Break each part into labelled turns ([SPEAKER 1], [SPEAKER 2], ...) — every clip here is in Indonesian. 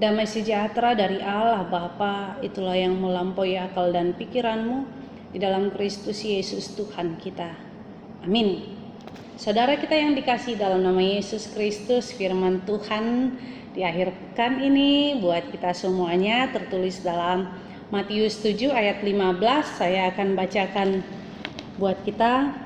[SPEAKER 1] Damai sejahtera dari Allah Bapa, itulah yang melampaui akal dan pikiranmu, di dalam Kristus Yesus Tuhan kita. Amin. Saudara kita yang dikasihi dalam nama Yesus Kristus, firman Tuhan di akhir pekan ini buat kita semuanya tertulis dalam Matius 7 ayat 15. Saya akan bacakan buat kita.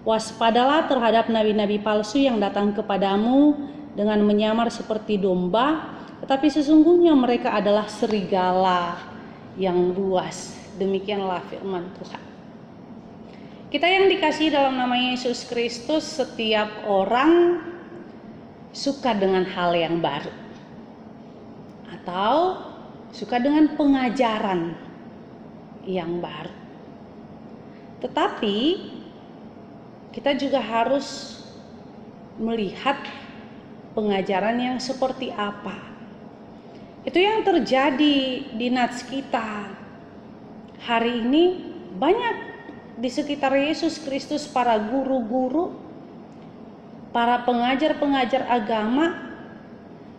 [SPEAKER 1] Waspadalah terhadap nabi-nabi palsu yang datang kepadamu dengan menyamar seperti domba, tetapi sesungguhnya mereka adalah serigala yang buas. Demikianlah firman Tuhan. Kita yang dikasihi dalam nama Yesus Kristus, setiap orang suka dengan hal yang baru atau suka dengan pengajaran yang baru. Tetapi kita juga harus melihat pengajaran yang seperti apa. Itu yang terjadi di nats kita hari ini. Banyak di sekitar Yesus Kristus para guru-guru, para pengajar-pengajar agama,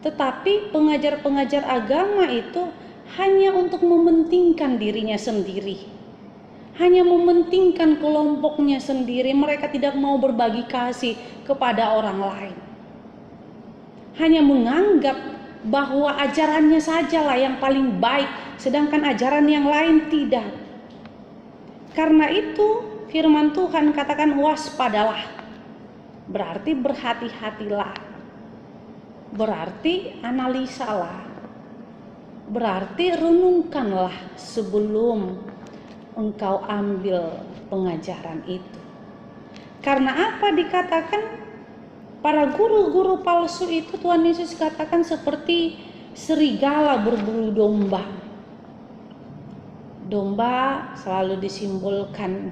[SPEAKER 1] tetapi pengajar-pengajar agama itu hanya untuk mementingkan dirinya sendiri, hanya mementingkan kelompoknya sendiri. Mereka tidak mau berbagi kasih kepada orang lain, hanya menganggap bahwa ajarannya sajalah yang paling baik, sedangkan ajaran yang lain tidak. Karena itu firman Tuhan katakan waspadalah, berarti berhati-hatilah, berarti analisalah, berarti renungkanlah sebelum engkau ambil pengajaran itu. Karena apa dikatakan para guru-guru palsu itu, Tuhan Yesus katakan seperti serigala berbulu domba. Domba selalu disimbolkan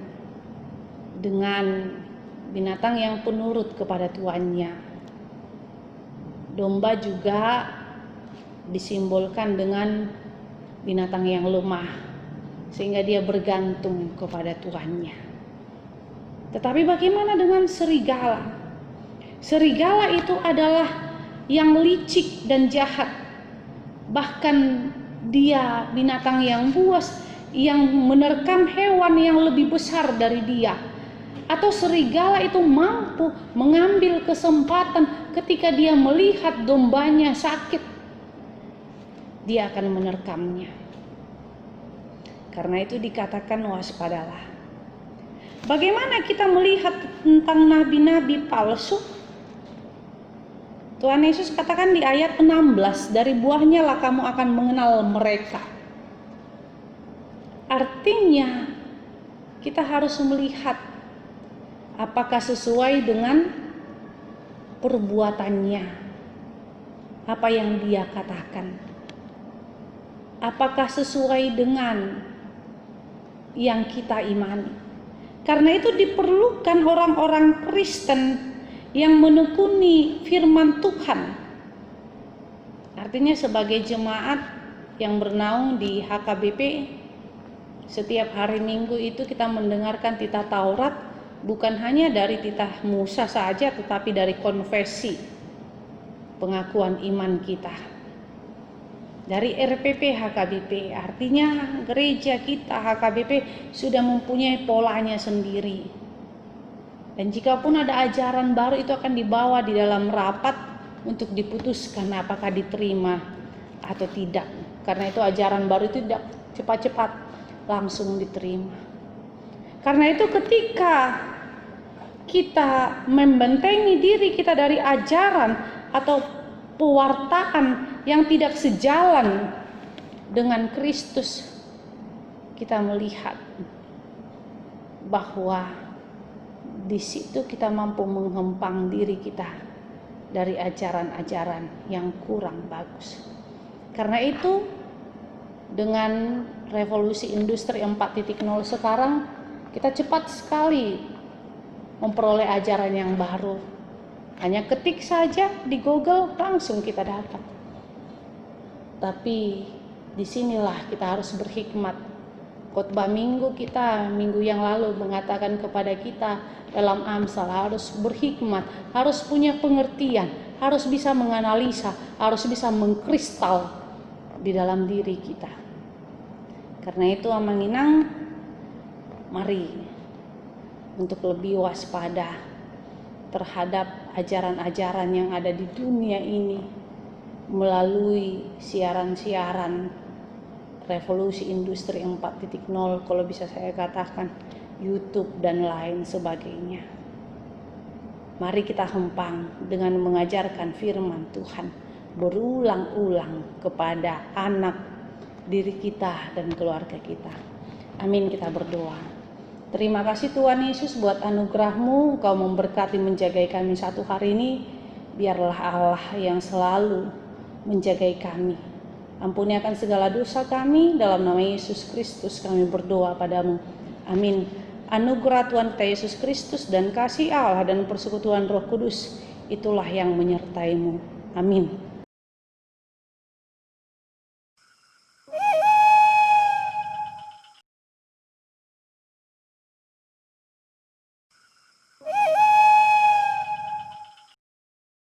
[SPEAKER 1] dengan binatang yang penurut kepada tuannya. Domba juga disimbolkan dengan binatang yang lemah, sehingga dia bergantung kepada tuannya. Tetapi bagaimana dengan serigala? Serigala itu adalah yang licik dan jahat. Bahkan dia binatang yang buas, yang menerkam hewan yang lebih besar dari dia. Atau serigala itu mampu mengambil kesempatan ketika dia melihat dombanya sakit, dia akan menerkamnya. Karena itu dikatakan waspadalah. Bagaimana kita melihat tentang nabi-nabi palsu? Tuhan Yesus katakan di ayat 16, dari buahnya lah kamu akan mengenal mereka. Artinya kita harus melihat apakah sesuai dengan perbuatannya, apa yang dia katakan, apakah sesuai dengan yang kita imani. Karena itu diperlukan orang-orang Kristen yang menekuni firman Tuhan. Artinya sebagai jemaat yang bernaung di HKBP, setiap hari Minggu itu kita mendengarkan titah Taurat, bukan hanya dari titah Musa saja, tetapi dari konfesi, pengakuan iman kita. Dari RPP HKBP, artinya gereja kita HKBP sudah mempunyai polanya sendiri. Dan jikapun ada ajaran baru, itu akan dibawa di dalam rapat untuk diputuskan apakah diterima atau tidak. Karena itu ajaran baru itu tidak cepat-cepat langsung diterima. Karena itu ketika kita membentengi diri kita dari ajaran atau pewartaan yang tidak sejalan dengan Kristus, kita melihat bahwa di situ kita mampu menghempang diri kita dari ajaran-ajaran yang kurang bagus. Karena itu dengan revolusi industri 4.0 sekarang, kita cepat sekali memperoleh ajaran yang baru. Hanya ketik saja di Google, langsung kita dapat. Tapi disinilah kita harus berhikmat. Khotbah minggu kita minggu yang lalu mengatakan kepada kita dalam Amsal harus berhikmat, harus punya pengertian, harus bisa menganalisa, harus bisa mengkristal di dalam diri kita. Karena itu Amanginang, mari untuk lebih waspada terhadap ajaran-ajaran yang ada di dunia ini melalui siaran-siaran revolusi industri 4.0, kalau bisa saya katakan YouTube dan lain sebagainya. Mari kita hempang dengan mengajarkan firman Tuhan berulang-ulang kepada anak diri kita dan keluarga kita. Amin, kita berdoa. Terima kasih Tuhan Yesus buat anugerah-Mu, Engkau memberkati menjagai kami satu hari ini. Biarlah Allah yang selalu menjagai kami. Ampuni akan segala dosa kami, dalam nama Yesus Kristus kami berdoa padamu. Amin. Anugerah Tuhan kita Yesus Kristus dan kasih Allah dan persekutuan Roh Kudus itulah yang menyertai-Mu. Amin.